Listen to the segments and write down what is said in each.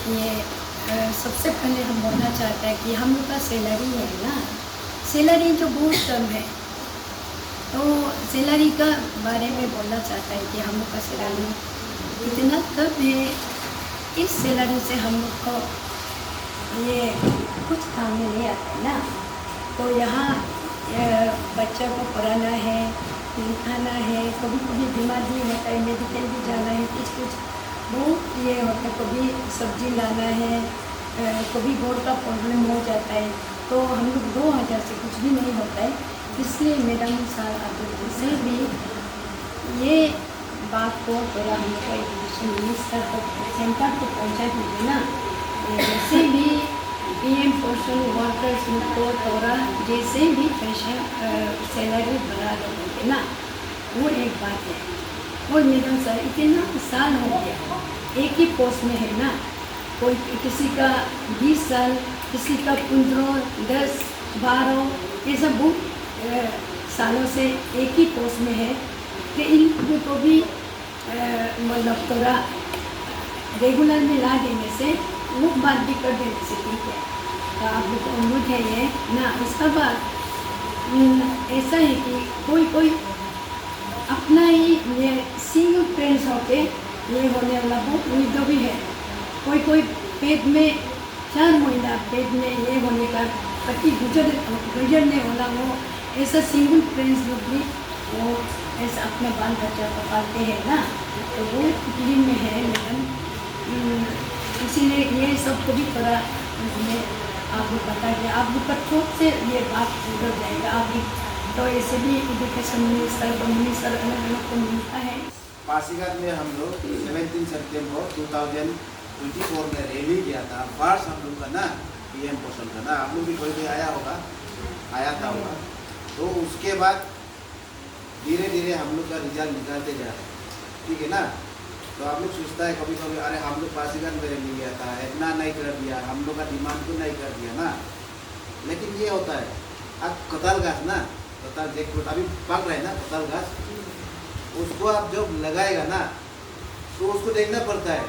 ये सबसे पहले हम बोलना चाहते हैं कि हम लोग का सैलरी है ना, सैलरी जो बहुत कम है, तो सैलरी का बारे में बोलना चाहता है कि हम लोग का सैलरी इतना कम है। इस सैलरी से हम लोग को ये कुछ काम में नहीं आता है ना। तो यहाँ बच्चा को पढ़ाना है, लिखाना है, कभी कभी बीमार भी होता है, मेडिकल भी जाना है, कुछ बहुत ये होता है, कभी सब्जी लाना है, कभी बोर्ड का प्रॉब्लम हो जाता है, तो हम लोग 2000 से कुछ भी नहीं होता है। इसलिए मैडम साहब आप से भी ये बात को थोड़ा हम लोग एजुकेशन मिनिस्टर को सेंटर को पहुँचा दीजिए ना। जैसे भी PM पोषण वर्कर्स को थोड़ा जैसे भी पेंशन सैलरी बढ़ा देंगे ना, वो एक बात है। और मैडम सर इतना साल हो गया एक ही पोस्ट में है ना, कोई किसी का 20 साल, किसी का 15, 10, 12 ऐसा बहुत सालों से एक ही पोस्ट में है कि इन को भी मतलब थोड़ा रेगुलर में ला देने से, वो बात भी कर देने से ठीक है। तो आप लोग को अनुरोध है ये ना। उसका बाद ऐसा है कि कोई अपना ही ये सिंगल पेरेंट्स होके ये होने वाला बहुत विधवा भी है। कोई पेट में 4 महीना पेट में ये होने का पति गुजरने वाला, वो ऐसा सिंगल पेरेंट्स लोग भी वो ऐसा अपना बाल बच्चा को पालते हैं ना, तो वो तकलीफ में है मैडम। इसीलिए ये सब को भी थोड़ा उसमें आप लोग बता के आप लोग का थोक से ये बात गुजर जाएगा। आप भी तो ऐसे भी एजुकेशन मिनिस्टर को अलग को मिलता है। पासीघाट में हम लोग 17 सितंबर 2024 में रैली किया था। फर्स्ट हम लोग का ना PM पोषण का ना, आप लोग भी कोई आया था होगा। तो उसके बाद धीरे धीरे हम लोग का रिजल्ट निकालते जा रहे हैं, ठीक है ना। तो आप लोग सोचता है कभी कभी अरे हम लोग पासीघाट में रैली किया था, इतना नहीं कर दिया, हम लोग का डिमांड को नहीं कर दिया ना। लेकिन ये होता है अब कताल घास ना, कताल जैकफ्रूट अभी पक रहा है ना, कताल घास, उसको आप जब लगाएगा ना तो उसको देखना पड़ता है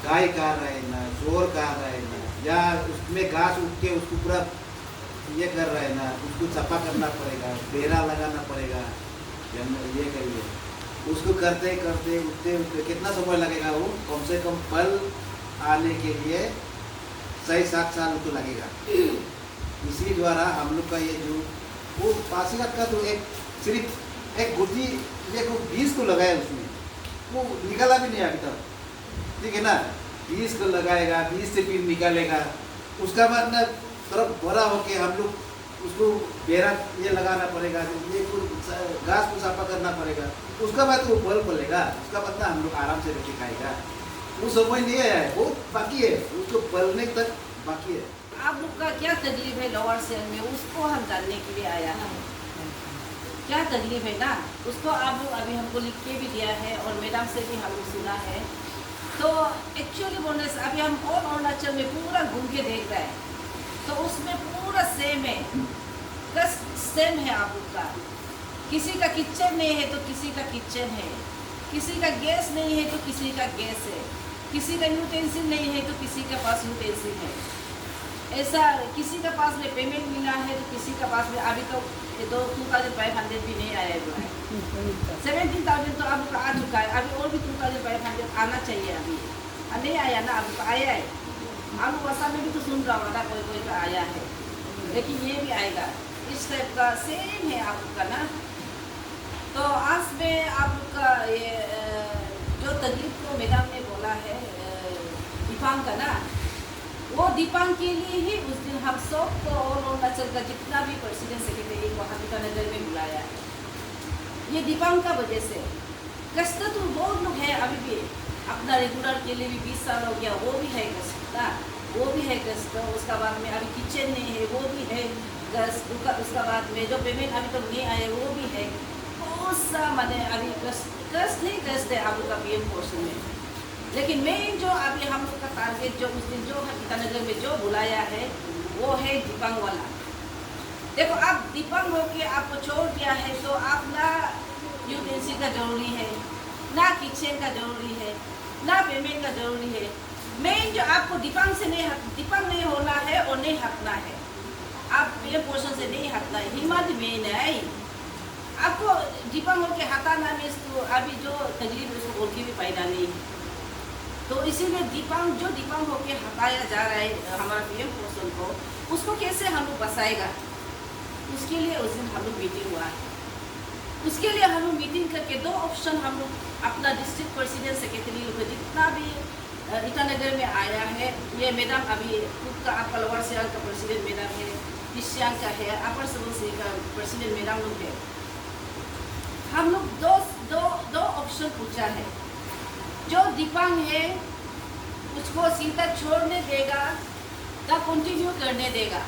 गाय कहाँ रहे ना, चोर कहाँ रहे ना, या उसमें उसमें घास उठ के उसको पूरा ये कर रहे हैं ना, उसको सफा करना पड़ेगा, बेरा लगाना पड़ेगा, ये करिए उसको करते करते उठते उठते कितना समय लगेगा, वो कम से कम फल आने के लिए 6-7 साल तो लगेगा। इसी द्वारा हम लोग का ये जो वो पासीघाट का तो एक सिर्फ एक गुटी ये को 20 को लगाया उसमें, वो निकाला भी नहीं अभी तक, ठीक है ना। 20 को लगाएगा, 20 से फिर निकालेगा, उसका बाद ना थोड़ा बड़ा होके हम लोग उसको बेरा ये लगाना पड़ेगा, ये घास को साफा करना पड़ेगा, उसका बाद वो फल फलेगा, उसका बाद ना हम लोग आराम से रोटी खाएगा। वो समय नहीं आया है, बहुत बाकी है, उसको फलने तक बाकी है। आप लोग का क्या तकलीफ है लोअर सेल में, उसको हम जानने के लिए आया है। क्या तकलीफ है ना, उसको आप लोग अभी हमको लिख के भी दिया है और मैडम से भी हम लोग सुना है। तो एक्चुअली बोलने से अभी हम और अरुणाचल में पूरा घूम के देख रहे हैं, तो उसमें पूरा सेम है, बस सेम है आप लोग का। किसी का किचन नहीं है तो किसी का किचन है, किसी का गैस नहीं है तो किसी का गैस है, किसी का यूटेंसिल नहीं है तो किसी के पास यूटेंसिल है। ऐसा किसी के पास में पेमेंट मिला है तो किसी के पास में अभी तो 2500 भी नहीं आया है, 17,000 तो अब आ चुका है, अभी और भी 2500 आना चाहिए। अभी नहीं आया ना, अब आया है। अब वसा में भी तो सुन रहा होगा कोई कोई का आया है, लेकिन ये भी आएगा। इस टाइप का सेम है आप लोग का ना। तो आज में आप लोग का ये जो तकलीफ को मैडम ने बोला है दीपांग का ना, वो दीपांग के लिए ही उस दिन हम सब को और अरुणाचल का जितना भी प्रेसिडेंट सेक्रेटरी को ईटानगर में बुलाया है, ये दीपांग का वजह से। कष्ट तो बहुत लोग है, अभी भी अपना रेगुलर के लिए भी 20 साल हो गया, वो भी है कष्ट ना, वो भी है कष्ट। उसका बाद में अभी किचन नहीं है, वो भी है कष्ट। उसका बाद में जो पेमेंट अभी तक नहीं आए वो भी है, बहुत सा मैंने अभी कष्ट ही कष्ट है आप लोग का पीएम पोर्शन में। लेकिन मेन जो अभी हम लोग का टारगेट जो उस दिन जो ईटानगर में जो बुलाया है वो है दीपांग वाला। देखो आप दीपांग होके आपको छोड़ दिया है तो आप ना यूटेंसिल का जरूरी है, ना किचन का जरूरी है, ना पेमेंट का जरूरी है। मेन जो आपको दीपांग से दीपांग नहीं होना है और नहीं हटना है, आप पीएम पोर्शन से नहीं हटना है, हिम्मत मेन है। आपको दीपांग होके हटाना में तो अभी जो तकलीफ है उसको और की भी फायदा नहीं है। तो इसीलिए जो दीपांग होके हटाया जा रहा है हमारा पीएम पोर्शन को, उसको कैसे हम लोग बसाएगा, उसके लिए उस दिन हम लोग मीटिंग हुआ है। उसके लिए हम लोग मीटिंग करके 2 ऑप्शन हम लोग अपना डिस्ट्रिक्ट प्रेसिडेंट सेक्रेटरी को जितना भी ईटानगर में आया है, ये मैडम अभी खुद का आपका लोअर सियांग का प्रेसिडेंट मैडम है, ईस्ट सियांग का है, अपर सुबनसिरी का प्रेसिडेंट मैडम लोग है। हम लोग दो ऑप्शन पूछा है। जो दीपांग है उसको सीधा छोड़ने देगा या कंटिन्यू करने देगा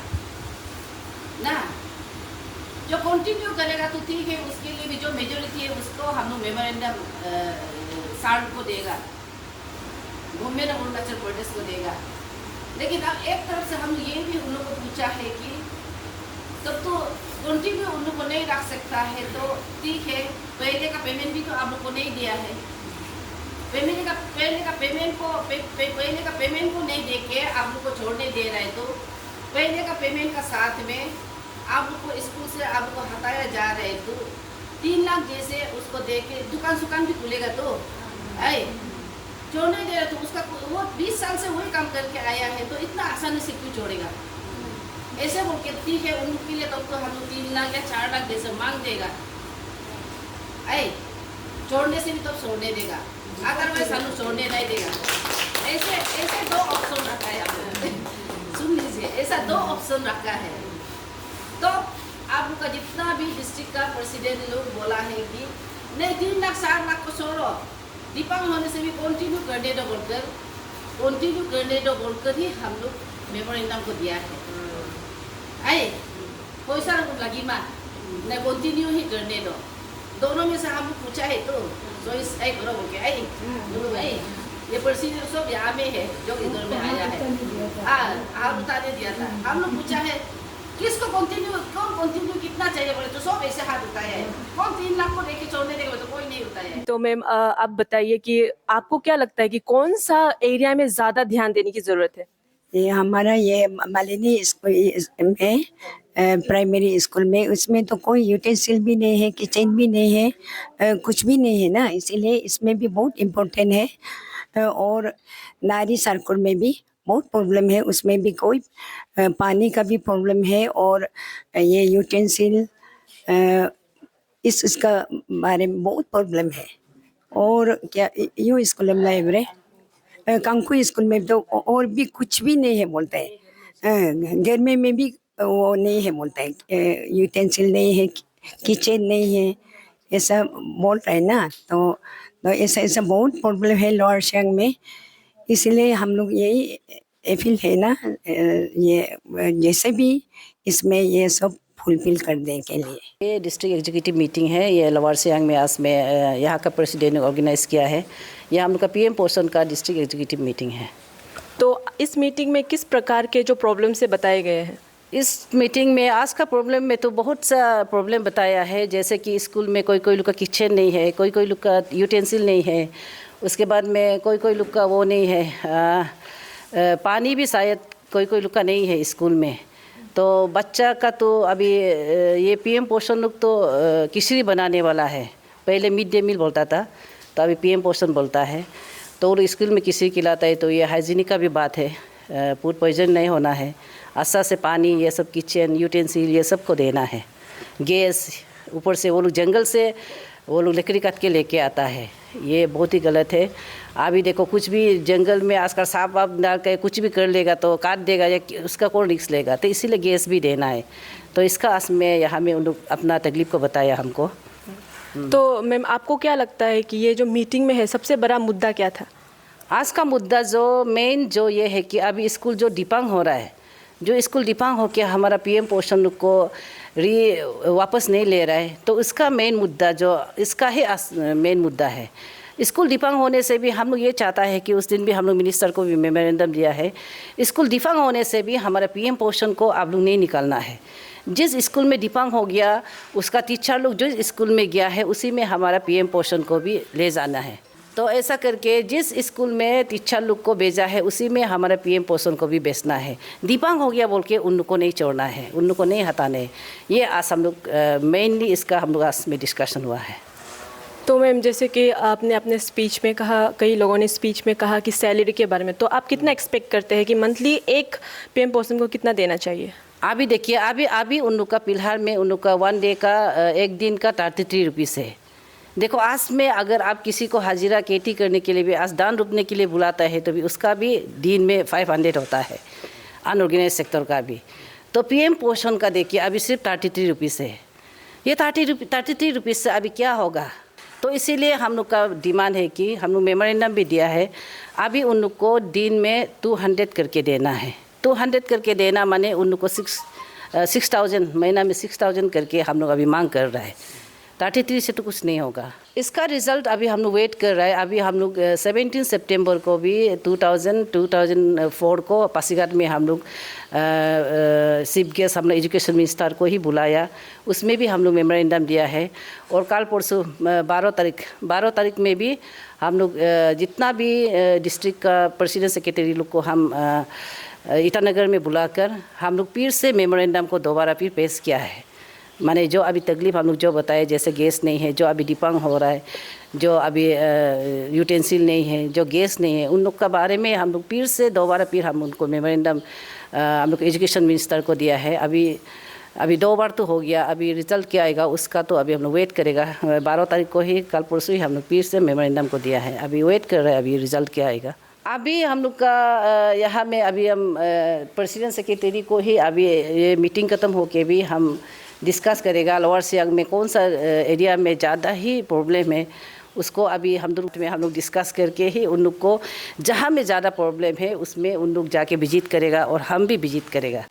ना। जो कंटिन्यू करेगा तो ठीक है, उसके लिए भी जो मेजोरिटी है उसको हम लोग मेमोरेंडम सार्ड को देगा, गवर्नमेंट ऑफ अरुणाचल प्रदेश को देगा। लेकिन अब एक तरफ से हम ये भी उन लोग को पूछा है कि तब तो कंटिन्यू उन लोग को नहीं रख सकता है तो ठीक है, पहले का पेमेंट भी तो आप लोग को नहीं दिया है, पहले का पेमेंट को नहीं दे के आप लोग को छोड़ने दे रहा है, तो पहले का पेमेंट का साथ में आप लोग को स्कूल से आप लोग को हटाया जा रहा है, तो 3 लाख जैसे उसको दे के दुकान भी खुलेगा तो आए छोड़ने दे रहा, तो उसका वो 20 साल से वही काम करके आया है, तो इतना आसानी से क्यों छोड़ेगा। ऐसे बोल के ठीक है उन लोग के लिए तो हम लोग 3 लाख या 4 लाख जैसे मांग देगा, आए छोड़ने से भी तो छोड़ने देगा, अदरवाइज हम लोग छोड़ने नहीं देगा। ऐसे 2 ऑप्शन रखा है आप लोग सुन लीजिए, ऐसा 2 ऑप्शन रखा है। तो आप लोग का जितना भी डिस्ट्रिक्ट का प्रेसिडेंट लोग बोला है कि नहीं 3 लाख 4 लाख को छोड़ो, दीपांग होने से भी कंटिन्यू करने दो बोलकर ही हम लोग मेमोरेंडम को दिया है। आए पैसा लगी माँ नहीं कंटिन्यू ही करने दो, दोनों में से हम लोग पूछा है तो चॉइस करो बोल के आई ये प्रेसिडेंट सब यहाँ में है जो इधर में आया है। आप उतारने दिया था, हम लोग पूछा है किसको कंटिन्यू कितना चाहिए बोले तो सब ऐसे हाथ उठाया है, कौन 3 लाख को देके छोड़ने देगा तो कोई नहीं उठाया है। तो मैम आप बताइए कि आपको क्या लगता है कि कौन सा एरिया में ज्यादा ध्यान देने की जरूरत है? ये हमारा ये मालिनी स्कूल में प्राइमरी स्कूल में, उसमें तो कोई यूटेंसिल भी नहीं है, किचन भी नहीं है, कुछ भी नहीं है ना, इसीलिए इसमें भी बहुत इम्पोर्टेंट है। और नारी सर्कल में भी बहुत प्रॉब्लम है, उसमें भी कोई पानी का भी प्रॉब्लम है, और ये यूटेंसिल इसका बारे में बहुत प्रॉब्लम है। और क्या यूँ स्कूल में लाइब्रेरी कंकु स्कूल में तो और भी कुछ भी नहीं है बोलते हैं, घर में भी वो नहीं है बोलता है, यूटेंसिल नहीं है, किचन नहीं है, ऐसा बोल रहे हैं ना। तो ऐसा ऐसा बहुत प्रॉब्लम है लोअर सियांग में, इसलिए हम लोग यही अपील है ना, ये जैसे भी इसमें ये सब फुलफिल करने के लिए। ये डिस्ट्रिक्ट एग्जीक्यूटिव मीटिंग है, ये लोअर सियांग में आज में यहाँ का प्रेसिडेंट ने ऑर्गेनाइज़ किया है। यह हम लोग का पीएम पोषण का डिस्ट्रिक्ट एग्जीक्यूटिव मीटिंग है। तो इस मीटिंग में किस प्रकार के जो प्रॉब्लम से बताए गए हैं? इस मीटिंग में आज का प्रॉब्लम में तो बहुत सा प्रॉब्लम बताया है, जैसे कि स्कूल में कोई कोई लोग का किचन नहीं है, कोई कोई लोग का यूटेंसिल नहीं है, उसके बाद में कोई कोई लोग का वो नहीं है, पानी भी शायद कोई कोई लोग का नहीं है स्कूल में। तो बच्चा का तो अभी ये पीएम पोषण लोग तो खिचड़ी बनाने वाला है, पहले मिड डे मील बोलता था, तो अभी पीएम पोषण बोलता है। तो स्कूल में खिचड़ी खिलाता है, तो ये हाइजीनिक का भी बात है, फूड पॉइजन नहीं होना है, अच्छा से पानी, ये सब किचन यूटेंसिल ये सब को देना है। गैस ऊपर से वो लोग जंगल से वो लोग लकड़ी काट के लेके आता है, ये बहुत ही गलत है। अभी देखो कुछ भी जंगल में आजकल सांप वाप डाल के कुछ भी कर लेगा तो काट देगा, या उसका कौन रिस्क लेगा, तो इसीलिए गैस भी देना है। तो इसका में यहाँ में उन लोग अपना तकलीफ को बताया हमको। तो मैम आपको क्या लगता है कि ये जो मीटिंग में है सबसे बड़ा मुद्दा क्या था? आज का मुद्दा जो मेन जो ये है कि अभी स्कूल जो डिपांग हो रहा है, जो स्कूल डिपांग हो के हमारा पीएम पोषण को वापस नहीं ले रहा है, तो उसका मेन मुद्दा जो इसका ही मेन मुद्दा है। स्कूल डिफांग होने से भी हम लोग ये चाहता है कि उस दिन भी हम लोग मिनिस्टर को भी मेमोरेंडम दिया है, स्कूल डिफांग होने से भी हमारा पीएम पोषण को आप लोग नहीं निकालना है। जिस स्कूल में डिफांग हो गया उसका टीचर लोग जो स्कूल में गया है उसी में हमारा पीएम पोषण को भी ले जाना है। तो ऐसा करके जिस स्कूल में टीचर लोग को भेजा है उसी में हमारा पीएम पोषण को भी बेचना है। दिपांग हो गया बोल के उन लोग को नहीं छोड़ना है, उन लोग को नहीं हटाना है। ये आज हम लोग मेनली इसका हम लोग आज में डिस्कशन हुआ है। तो मैम जैसे कि आपने अपने स्पीच में कहा, कई लोगों ने स्पीच में कहा कि सैलरी के बारे में, तो आप कितना एक्सपेक्ट करते हैं कि मंथली एक पीएम पोषण को कितना देना चाहिए? अभी देखिए अभी उन लोग का फिलहाल में उन लोग का 1 डे का एक दिन का 33 रुपीज़ है। देखो आज में अगर आप किसी को हाजिरा खेती करने के लिए भी आज दान रोपने के लिए बुलाता है तो भी उसका भी दिन में 500 होता है, अनऑर्गेनाइज सेक्टर का भी। तो पीएम पोषण का देखिए अभी सिर्फ 33 रुपीज़ है। ये 33 रुपीज़ से अभी क्या होगा? तो इसीलिए हम लोग का डिमांड है कि हम लोग मेमोरेंडम भी दिया है, अभी उन लोग को दिन में 200 करके देना है। 200 करके देना माने उन लोग को 6,000 महीना में 6,000 करके हम लोग अभी मांग कर रहा है। 33 से तो कुछ नहीं होगा। इसका रिज़ल्ट अभी हम लोग वेट कर रहा है। अभी हम लोग 17 सितंबर को भी 2004 को पासीघाट में हम लोग चीफ गेस्ट हम लोग एजुकेशन मिनिस्टर को ही बुलाया, उसमें भी हम लोग मेमोरेंडम दिया है। और कल परसों 12 तारीख में भी हम लोग जितना भी डिस्ट्रिक्ट का प्रेसिडेंट सेक्रेटरी लोग को हम ईटानगर में बुलाकर हम लोग फिर से मेमोरेंडम को दोबारा फिर पेश किया है। माने जो अभी तकलीफ़ हम लोग जो बताए, जैसे गैस नहीं है, जो अभी डिपांग हो रहा है, जो अभी यूटेंसिल नहीं है, जो गैस नहीं है, उन लोग का बारे में हम लोग फिर से दोबारा फिर हम उनको मेमोरेंडम हम लोग एजुकेशन मिनिस्टर को दिया है। अभी 2 बार तो हो गया, अभी रिज़ल्ट क्या आएगा उसका तो अभी हम लोग वेट करेगा। 12 तारीख को ही कल परसों ही हम लोग फिर से मेमोरेंडम को दिया है, अभी वेट कर रहे हैं अभी रिज़ल्ट क्या आएगा। अभी हम लोग का यहाँ में अभी हम प्रेसिडेंट सेक्रेटरी को ही अभी ये मीटिंग ख़त्म होके भी हम डिस्कस करेगा लोअर सियांग में कौन सा एरिया में ज़्यादा ही प्रॉब्लम है, उसको अभी हम लोग डिस्कस करके ही उन लोग को जहाँ में ज़्यादा प्रॉब्लम है उसमें उन लोग जाके विजिट करेगा और हम भी विजिट करेगा।